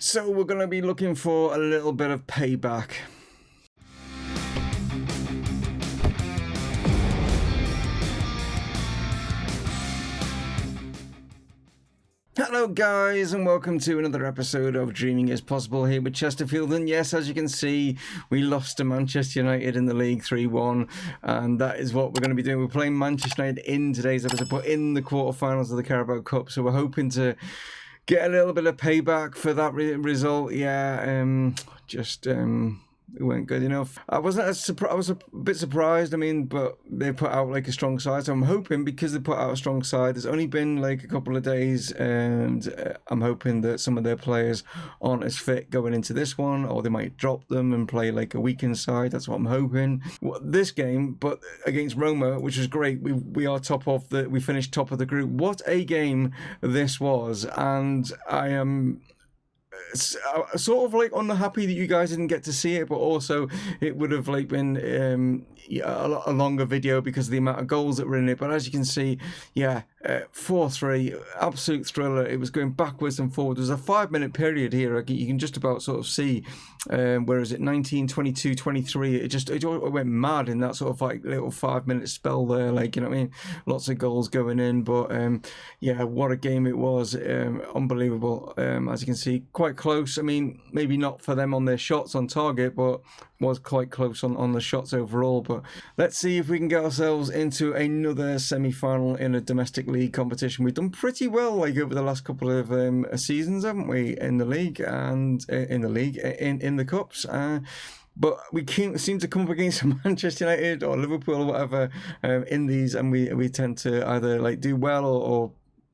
So we're going to be looking for a little bit of payback. Hello guys, and welcome to another episode of Dreaming is Possible here with Chesterfield. And yes, as you can see, we lost to Manchester United in the league 3-1, and that is what we're going to be doing. We're playing Manchester United in today's episode, but in the quarterfinals of the Carabao Cup, so we're hoping to get a little bit of payback for that result. It weren't good enough. I was a bit surprised. But they put out like a strong side, so I'm hoping because they put out a strong side. There's only been like a couple of days, and I'm hoping that some of their players aren't as fit going into this one, or they might drop them and play like a weakened side. That's what I'm hoping. This game, but against Roma, which was great. We finished top of the group. What a game this was, and I am sort of like unhappy that you guys didn't get to see it, but also it would have like been a longer video because of the amount of goals that were in it. But as you can see, 4-3, absolute thriller. It was going backwards and forward. There was a 5-minute period here. You can just about sort of see where is it, 19, 22, 23. It went mad in that sort of like little 5-minute spell there. Like, you know what I mean? Lots of goals going in, but what a game it was. Unbelievable. As you can see, quite close. I mean, maybe not for them on their shots on target, but was quite close on the shots overall. But let's see if we can get ourselves into another semi-final in a domestic league competition. We've done pretty well like over the last couple of seasons, haven't we, in the league and in the cups. But we seem to come up against Manchester United or Liverpool or whatever in these, and we tend to either like do well or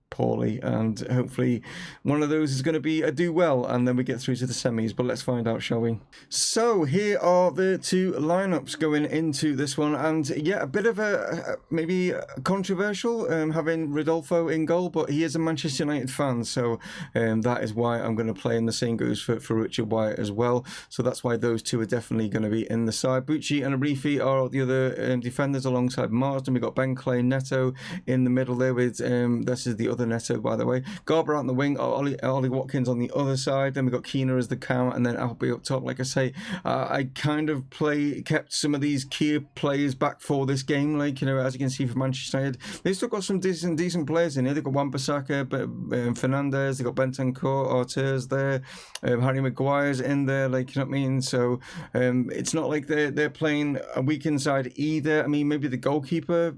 poorly, and hopefully one of those is going to be a do well, and then we get through to the semis. But let's find out, shall we? So here are the two lineups going into this one, and a bit of a maybe controversial having Rodolfo in goal, but he is a Manchester United fan, so that is why I'm going to play, and the same goes for Richard Wyatt as well. So that's why those two are definitely going to be in the side. Bucci and Arifi are the other defenders alongside Marsden. We've got Ben Clay, Neto in the middle there with this is the other Neto, by the way. Garber out on the wing, Ollie Watkins on the other side. Then we've got Keener as the count, and then Albie up top. Like I say, I kind of kept some of these key players back for this game. Like, you know, as you can see for Manchester United, they've still got some decent players in here. They've got Wan-Bissaka, Fernandez. They've got Bentancur, Ortiz there. Harry Maguire's in there. Like, you know what I mean? So it's not like they're playing a weakened side either. I mean, maybe the goalkeeper,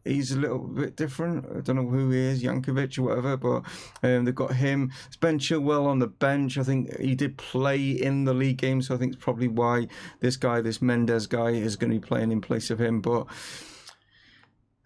he's a little bit different. I don't know who he is, Jankovic or whatever, but they've got him. It's Ben Chilwell on the bench. I think he did play in the league game, so I think it's probably why this Mendes guy is going to be playing in place of him. But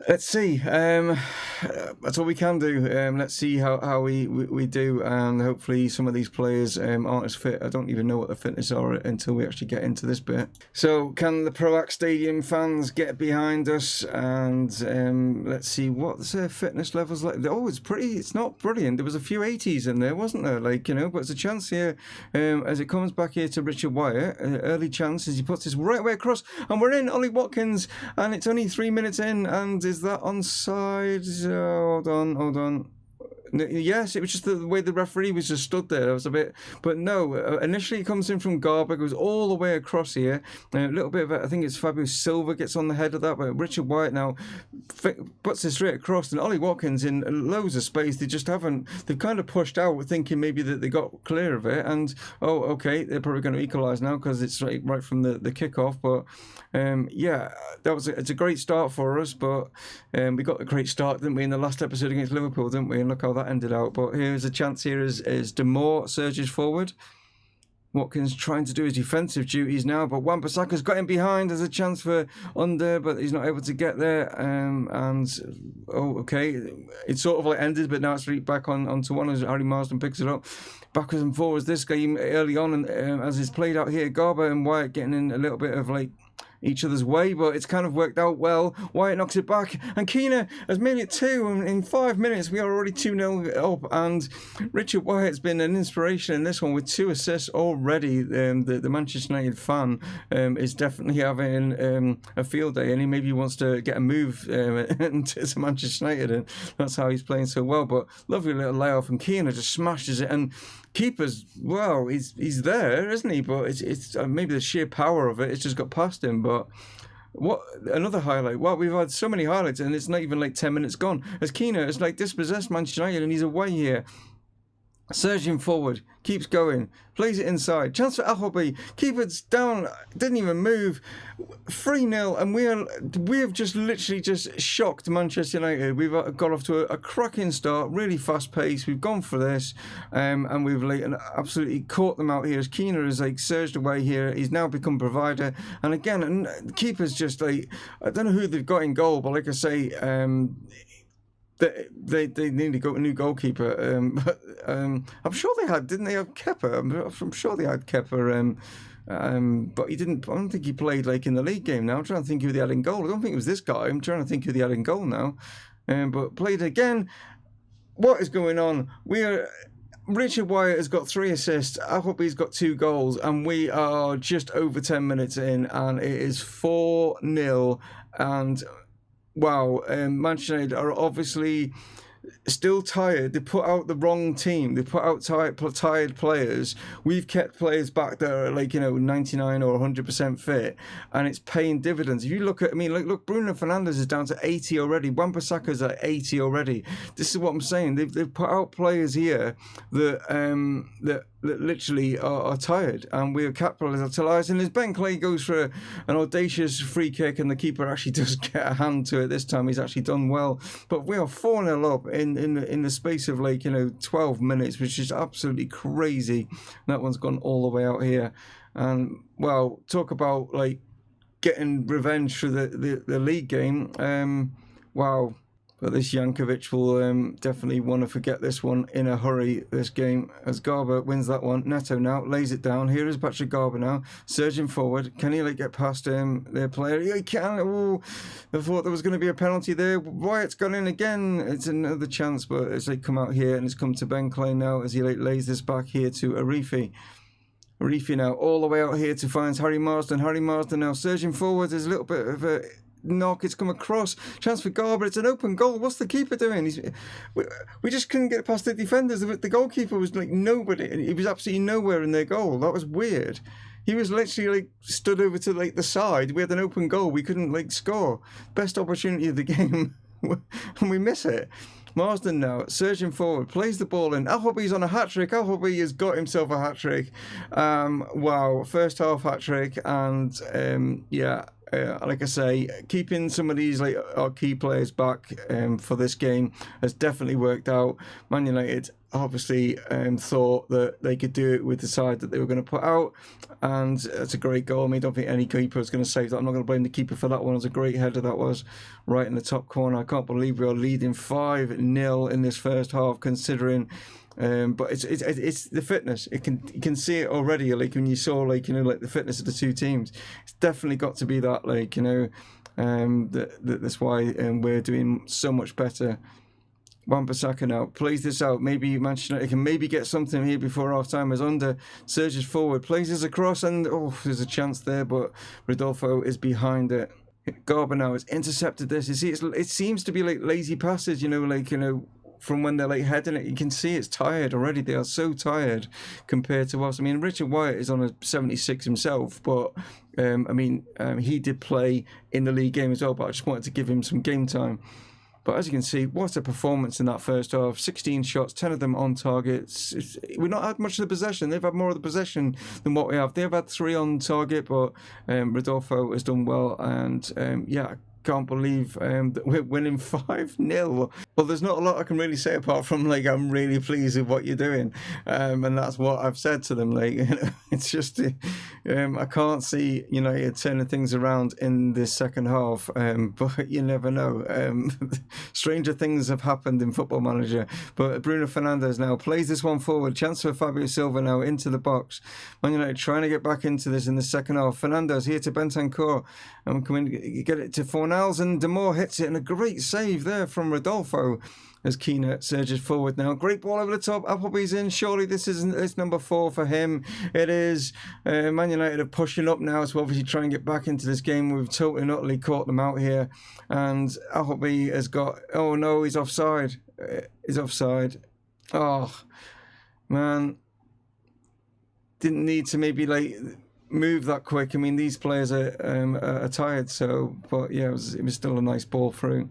let's see. That's all we can do. Let's see how we do, and hopefully some of these players aren't as fit. I don't even know what the fitness are until we actually get into this bit. So can the Proac Stadium fans get behind us, and let's see what's their fitness levels like. Oh, it's not brilliant. There was a few 80s in there, wasn't there? Like, you know, but it's a chance here as it comes back here to Richard Wyatt. Early chance as he puts this right way across, and we're in. Ollie Watkins, and it's only 3 minutes in, and is that onside? Hold on. Yes, it was just the way the referee was just stood there. I was a bit, but no. Initially, it comes in from Garber, goes all the way across here. A little bit of it, I think it's Fabio Silva gets on the head of that, but Richard Wyatt now puts it straight across, and Ollie Watkins in loads of space. They've kind of pushed out, thinking maybe that they got clear of it, and okay, they're probably going to equalise now because it's right from the kickoff. But it's a great start for us, but we got a great start, didn't we, in the last episode against Liverpool, didn't we? And look how that ended out. But here's a chance here as Demore surges forward. Watkins trying to do his defensive duties now, but Wan-Bissaka's got him behind. There's a chance for under, but he's not able to get there. It's sort of like ended, but now it's right back onto one as Harry Marsden picks it up. Backwards and forwards this game early on, and as it's played out here, Garber and Wyatt getting in a little bit of like each other's way, but it's kind of worked out well. Wyatt knocks it back, and Keener has made it 2, and in 5 minutes we are already 2-0 up, and Richard Wyatt's been an inspiration in this one with 2 assists already. The Manchester United fan is definitely having a field day, and he maybe wants to get a move into Manchester United, and that's how he's playing so well. But lovely little layoff, and Keener just smashes it, and keeper's, well, he's there, isn't he? But it's maybe the sheer power of it. It's just got past him. But what another highlight? Well, we've had so many highlights, and it's not even like 10 minutes gone. As Keane is like dispossessed Manchester United, and he's away here. Surging forward, keeps going, plays it inside. Chance for Appleby, keeper's down, didn't even move. 3-0, and we have just literally just shocked Manchester United. We've got off to a cracking start, really fast pace. We've gone for this, and we've like absolutely caught them out here. As Keane has like surged away here, he's now become provider. And again, and the keeper's just like, I don't know who they've got in goal, but like I say, They nearly got a new goalkeeper, but I'm sure they had, didn't they have Kepa? I'm sure they had Kepa, but he didn't. I don't think he played like in the league game. Now I'm trying to think who they had in goal. I don't think it was this guy. I'm trying to think who they had in goal now, but played again. What is going on? Richard Wyatt has got 3 assists. Appleby's got 2 goals, and we are just over 10 minutes in, and it is 4-0, and. Wow, Manchester United are obviously still tired. They put out the wrong team. They put out tired players. We've kept players back that are like, 99 or 100% fit, and it's paying dividends. If you look at, look, Bruno Fernandes is down to 80 already. Wan-Bissaka's at 80 already. This is what I'm saying. They've put out players here that literally are tired, and we are capitalising. As Ben Clay goes for an audacious free kick, and the keeper actually does get a hand to it this time. He's actually done well, but we are 4-0 up in the space of 12 minutes, which is absolutely crazy. That one's gone all the way out here, and well, talk about like getting revenge for the league game. Wow. But this Jankovic will definitely want to forget this one in a hurry, this game, as Garber wins that one. Neto now lays it down. Here is Patrick Garber now, surging forward. Can he get past their player? He can. Oh, I thought there was going to be a penalty there. Wyatt's gone in again. It's another chance, but it's come out here, and it's come to Ben Clay now as he lays this back here to Arifi. Arifi now all the way out here to find Harry Marsden. Harry Marsden now surging forward. There's a little bit of a knock, it's come across, chance for Garber, it's an open goal. What's the keeper doing? We just couldn't get past the defenders. The goalkeeper was like nobody, he was absolutely nowhere in their goal. That was weird. He was literally stood over to the side. We had an open goal, we couldn't score. Best opportunity of the game and we miss it. Marsden now surging forward, plays the ball in. Applby's on a hat-trick. Appleby has got himself a hat-trick. Wow, first half hat-trick, and like I say, keeping some of these our key players back for this game has definitely worked out. Man United obviously thought that they could do it with the side that they were going to put out, and it's a great goal. I don't think any keeper is going to save that. I'm not going to blame the keeper for that one. It was a great header that was, right in the top corner. I can't believe we are leading 5-0 in this first half, considering. But it's the fitness. You can see it already. When you saw the fitness of the two teams, it's definitely got to be that. That's why we're doing so much better. Wan-Bissaka now plays this out. Maybe Manchester United can maybe get something here before half time. As Under surges forward, plays this across, and there's a chance there, but Rodolfo is behind it. Garber now has intercepted this. You see, it seems to be lazy passes. From when they're heading it, you can see it's tired already. They are so tired compared to us. Richard Wyatt is on a 76 himself, but he did play in the league game as well, but I just wanted to give him some game time. But as you can see, what a performance in that first half. 16 shots, 10 of them on target. We've not had much of the possession. They've had more of the possession than what we have. They've had 3 on target, but Rodolfo has done well. And can't believe that we're winning 5-0. Well, there's not a lot I can really say apart from I'm really pleased with what you're doing, and that's what I've said to them. It's just I can't see turning things around in this second half, but you never know. Stranger things have happened in Football Manager. But Bruno Fernandes now plays this one forward. Chance for Fabio Silva now into the box. Man United trying to get back into this in the second half. Fernandes here to Bentancur, and can we get it to Fornals, and Demore hits it, and a great save there from Rodolfo as Keane surges forward now. Great ball over the top. Appleby's in. Surely it's number 4 for him. It is. Man United are pushing up now to obviously try and get back into this game. We've totally and utterly caught them out here. And Appleby has got... Oh no, he's offside. He's offside. Oh, man. didn't need to maybe like move that quick. I mean, these players are tired, so but yeah, it was still a nice ball through.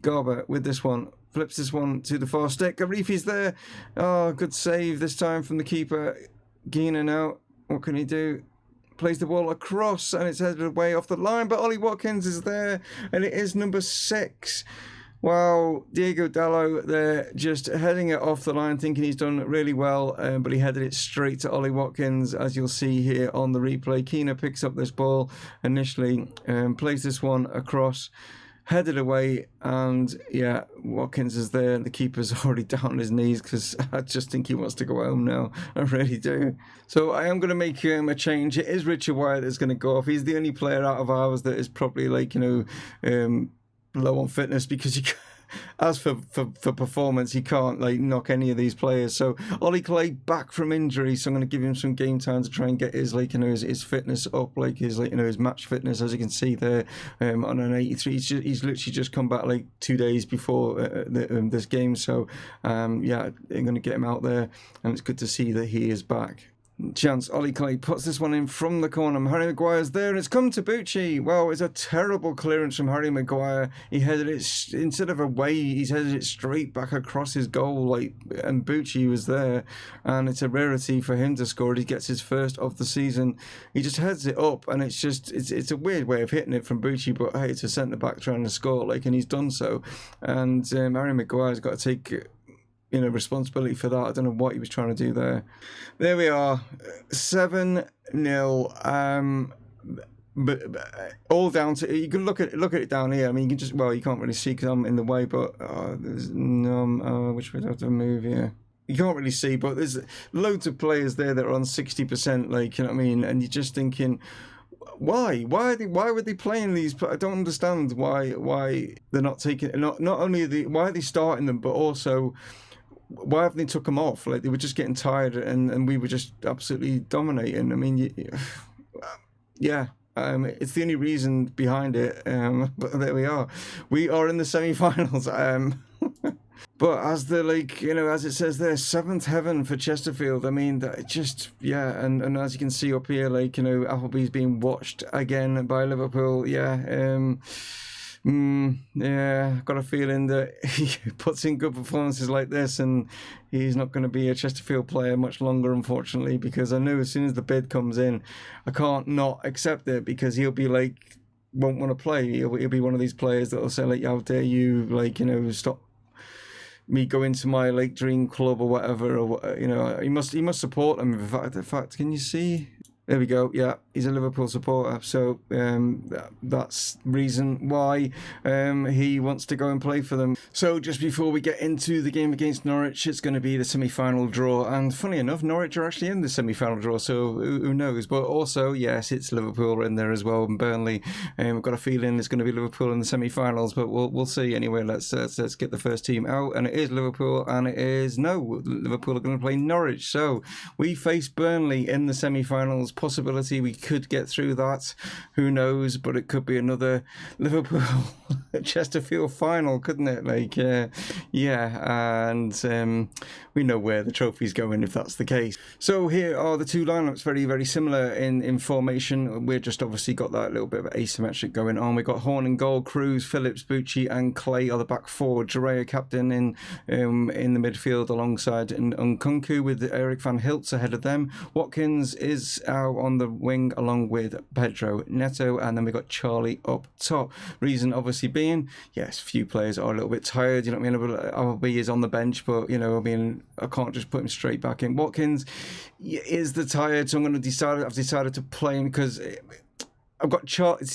Garber with this one. Flips this one to the far stick. Arifi's there. Oh, good save this time from the keeper. Gina now. What can he do? Plays the ball across and it's headed away off the line, but Ollie Watkins is there and it is number 6. Wow, Diego Dallo there just heading it off the line, thinking he's done really well, but he headed it straight to Ollie Watkins, as you'll see here on the replay. Keena picks up this ball initially, plays this one across, headed away, and yeah, Watkins is there, and the keeper's already down on his knees because I just think he wants to go home now. I really do. So I am going to make a change. It is Richard Wyatt that's going to go off. He's the only player out of ours that is probably like, low on fitness, because as for performance, he can't like knock any of these players. So Ollie Clay back from injury, so I'm going to give him some game time to try and get his his fitness up, like his his match fitness, as you can see there on an 83. He's literally just come back like 2 days before this game. So yeah, I'm going to get him out there, and it's good to see that he is back. Chance, Ollie Clay puts this one in from the corner. Harry Maguire's there, and it's come to Bucci. Wow, it's a terrible clearance from Harry Maguire. He headed it, instead of away, he's headed it straight back across his goal, and Bucci was there, and it's a rarity for him to score. He gets his first of the season. He just heads it up, and it's a weird way of hitting it from Bucci, but hey, it's a centre-back trying to score, and he's done so. And Harry Maguire's got to take responsibility for that. I don't know what he was trying to do there. There we are, 7-0. But all down to, you can look at it down here. I mean, you can you can't really see because I'm in the way, but there's no which way do I have to move here? You can't really see, but there's loads of players there that are on 60%, like, you know what I mean? And you're just thinking, why were they playing these? I don't understand why they're not taking, not only why are they starting them, but also why haven't they took them off? Like, they were just getting tired, and we were just absolutely dominating. I mean, yeah. It's the only reason behind it, but there we are. We are in the semi-finals. But as as it says there, 7th heaven for Chesterfield. I mean, that just, yeah, and as you can see up here, Appleby's being watched again by Liverpool. Yeah, yeah, got a feeling that he puts in good performances like this, and he's not going to be a Chesterfield player much longer, unfortunately, because I know as soon as the bid comes in, I can't not accept it, because he'll be won't want to play. He'll be one of these players that will say, how dare you, stop me going to my dream club or whatever, or he must support them. In fact, can you see? There we go. Yeah, he's a Liverpool supporter, so that's reason why he wants to go and play for them. So just before we get into the game against Norwich, it's going to be the semi-final draw, and funny enough, Norwich are actually in the semi-final draw, so who knows? But also, yes, it's Liverpool in there as well, and Burnley. I've got a feeling it's going to be Liverpool in the semi-finals, but we'll see. Anyway, let's get the first team out, and it is Liverpool, and Liverpool are going to play Norwich. So we face Burnley in the semi-finals. Possibility we could get through that, who knows, but it could be another Liverpool Chesterfield final, couldn't it? Yeah, and we know where the trophy's going if that's the case. So here are the two lineups, very, very similar in formation. We've just obviously got that little bit of asymmetric going on. We've got Horn and goal, Cruz, Phillips, Bucci and Clay are the back four. Jarrea captain in the midfield alongside Nkunku, with Eric van Hiltz ahead of them. Watkins is out on the wing along with Pedro Neto, and then we've got Charlie up top. Reason obviously being, yes, few players are a little bit tired, I mean? Appleby is on the bench, but I can't just put him straight back in. Watkins is the tired, so I've decided to play him, because I've got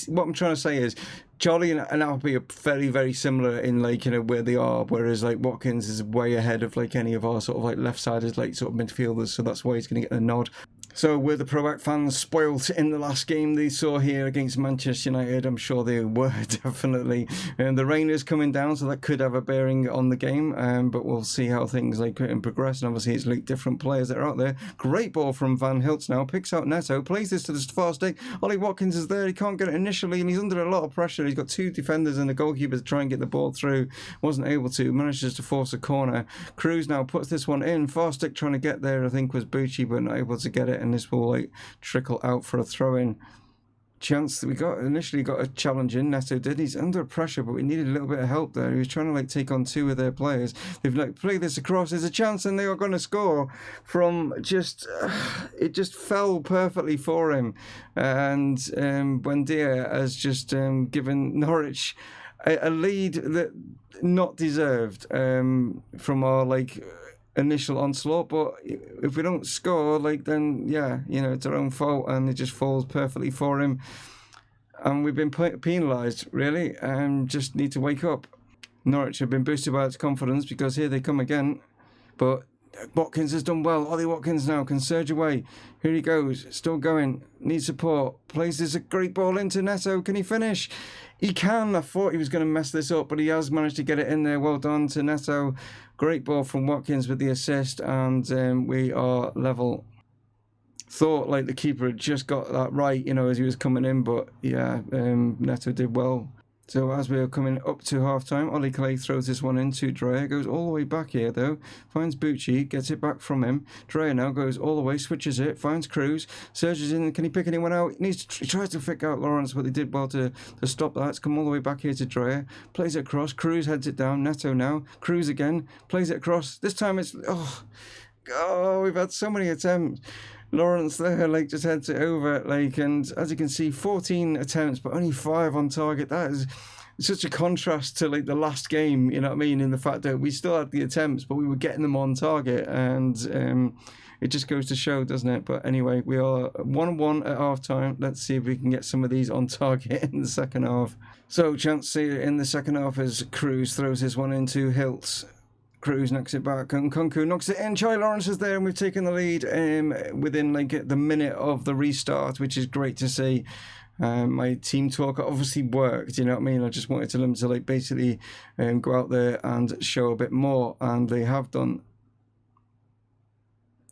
what I'm trying to say is Charlie and Appleby are very, very similar in where they are, whereas Watkins is way ahead of any of our sort of left-sided sort of midfielders, so that's why he's going to get the nod. So were the Pro Act fans spoilt in the last game they saw here against Manchester United? I'm sure they were, definitely. And the rain is coming down, so that could have a bearing on the game, but we'll see how things progress. And obviously it's different players that are out there. Great ball from Van Hiltz now, picks out Neto, plays this to the far stick. Ollie Watkins is there, he can't get it initially, and he's under a lot of pressure. He's got two defenders and a goalkeeper to try and get the ball through. Wasn't able to, manages to force a corner. Cruz now puts this one in, far stick trying to get there, I think was Bucci, but not able to get it. and this will like trickle out for a throw-in. Chance that we initially got a challenge in. Neto did. He's under pressure, but we needed a little bit of help there. He was trying to like take on two of their players. They've like played this across. There's a chance, and they are going to score from just. It just fell perfectly for him, and Buendia has just given Norwich a lead that not deserved from our like initial onslaught, but if we don't score, like, then yeah, it's our own fault, and it just falls perfectly for him, and we've been penalised really, and just need to wake up. Norwich have been boosted by its confidence because here they come again, but Watkins has done well. Ollie Watkins now can surge away. Here he goes, still going, needs support, plays this a great ball into Neto. Can he finish? He can. I thought he was going to mess this up, but he has managed to get it in there. Well done to Neto. Great ball from Watkins with the assist, and we are level. Thought like the keeper had just got that right, as he was coming in, but yeah, Neto did well. So as we are coming up to half-time, Ollie Clay throws this one into Dreyer, goes all the way back here though, finds Bucci, gets it back from him. Dreyer now goes all the way, switches it, finds Cruz, surges in, can he pick anyone out? He tries to pick out Lawrence, but they did well to stop that. It's come all the way back here to Dreyer, plays it across, Cruz heads it down, Neto now, Cruz again, plays it across. This time it's, we've had so many attempts. Lawrence there, like, just heads it over, like, and as you can see, 14 attempts, but only 5 on target. That is such a contrast to, like, the last game, you know what I mean, in the fact that we still had the attempts, but we were getting them on target, and it just goes to show, doesn't it? But anyway, we are 1-1 at half-time. Let's see if we can get some of these on target in the second half. So, chance in the second half as Cruz throws his one into Hiltz. Cruz knocks it back, and Kunku knocks it in. Charlie Lawrence is there, and we've taken the lead within like the minute of the restart, which is great to see. My team talk obviously worked, you know what I mean? I just wanted them to like basically go out there and show a bit more, and they have done.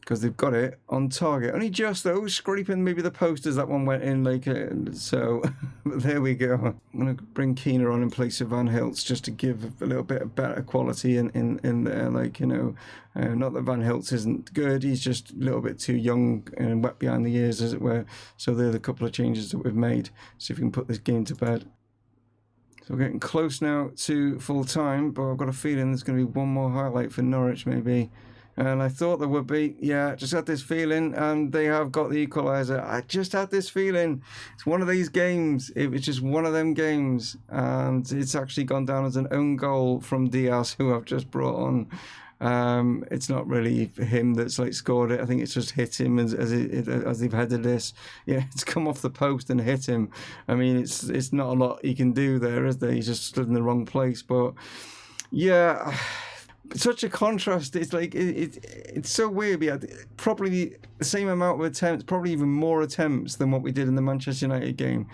Because they've got it on target. Only just though, scraping maybe the post as that one went in, like, so there we go. I'm going to bring Keener on in place of Van Hiltz just to give a little bit of better quality in there, like, not that Van Hiltz isn't good, he's just a little bit too young and wet behind the ears, as it were. So they're the couple of changes that we've made. See if we can put this game to bed. So we're getting close now to full time, but I've got a feeling there's going to be one more highlight for Norwich maybe. And I thought there would be, just had this feeling, and they have got the equaliser. I just had this feeling. It's one of these games. It was just one of them games, and it's actually gone down as an own goal from Diaz, who I've just brought on. It's not really him that's like scored it. I think it's just hit him as they've headed this. Yeah, it's come off the post and hit him. I mean, it's not a lot he can do there, is there? He's just stood in the wrong place. But yeah. Such a contrast. It's like it's so weird. We had probably the same amount of attempts, probably even more attempts than what we did in the Manchester United game.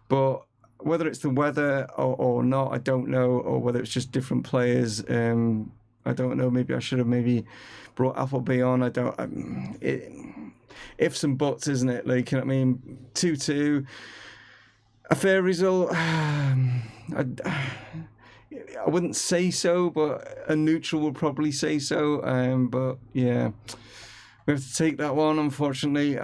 But whether it's the weather or not, I don't know, or whether it's just different players. I don't know. Maybe I should have brought Appleby on. I don't. Ifs and buts, isn't it? Like, you know what I mean? 2-2, a fair result. I wouldn't say so, but a neutral would probably say so. But yeah, we have to take that one, unfortunately.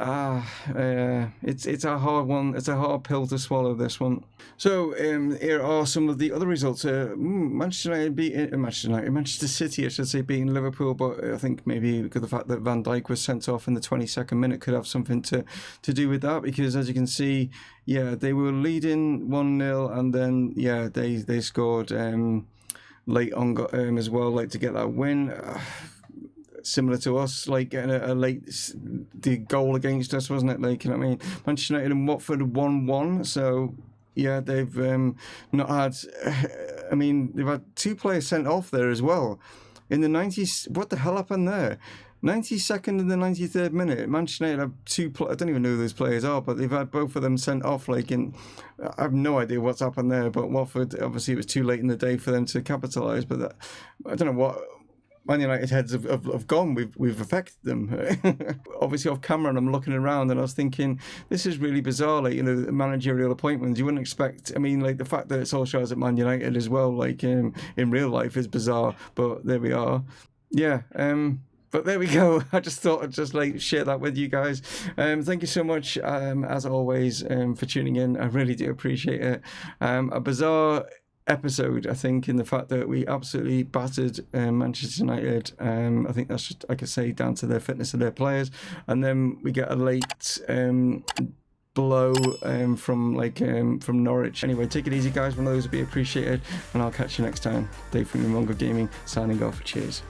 It's a hard one. It's a hard pill to swallow, this one. So here are some of the other results. Manchester City, I should say, beating Liverpool, but I think maybe because of the fact that Van Dijk was sent off in the 22nd minute could have something to do with that, because as you can see, they were leading 1-0, and then they scored late on as well, like to get that win. Similar to us, like getting a late goal against us, wasn't it? Like, you know what I mean? Manchester United and Watford 1-1. So they've not had. I mean, they've had 2 players sent off there as well. In the 90s, what the hell happened there? 92nd and the 93rd minute, Manchester United have 2. I don't even know who those players are, but they've had both of them sent off. Like, I have no idea what's happened there. But Watford, obviously, it was too late in the day for them to capitalise. But I don't know what. Man United heads have gone. We've affected them. Obviously off camera, and I'm looking around, and I was thinking, this is really bizarre. Like, managerial appointments, you wouldn't expect. I mean, like the fact that Solskjaer's at Man United as well, like in real life, is bizarre. But there we are. Yeah. But there we go. I just thought I'd just like share that with you guys. Thank you so much, as always, for tuning in. I really do appreciate it. A bizarre episode, I think, in the fact that we absolutely battered Manchester United. I think that's just, like I say, down to the fitness of their players. And then we get a late blow from Norwich. Anyway, take it easy, guys. One of those would be appreciated. And I'll catch you next time. Dave from Mumongu Gaming, signing off. Cheers.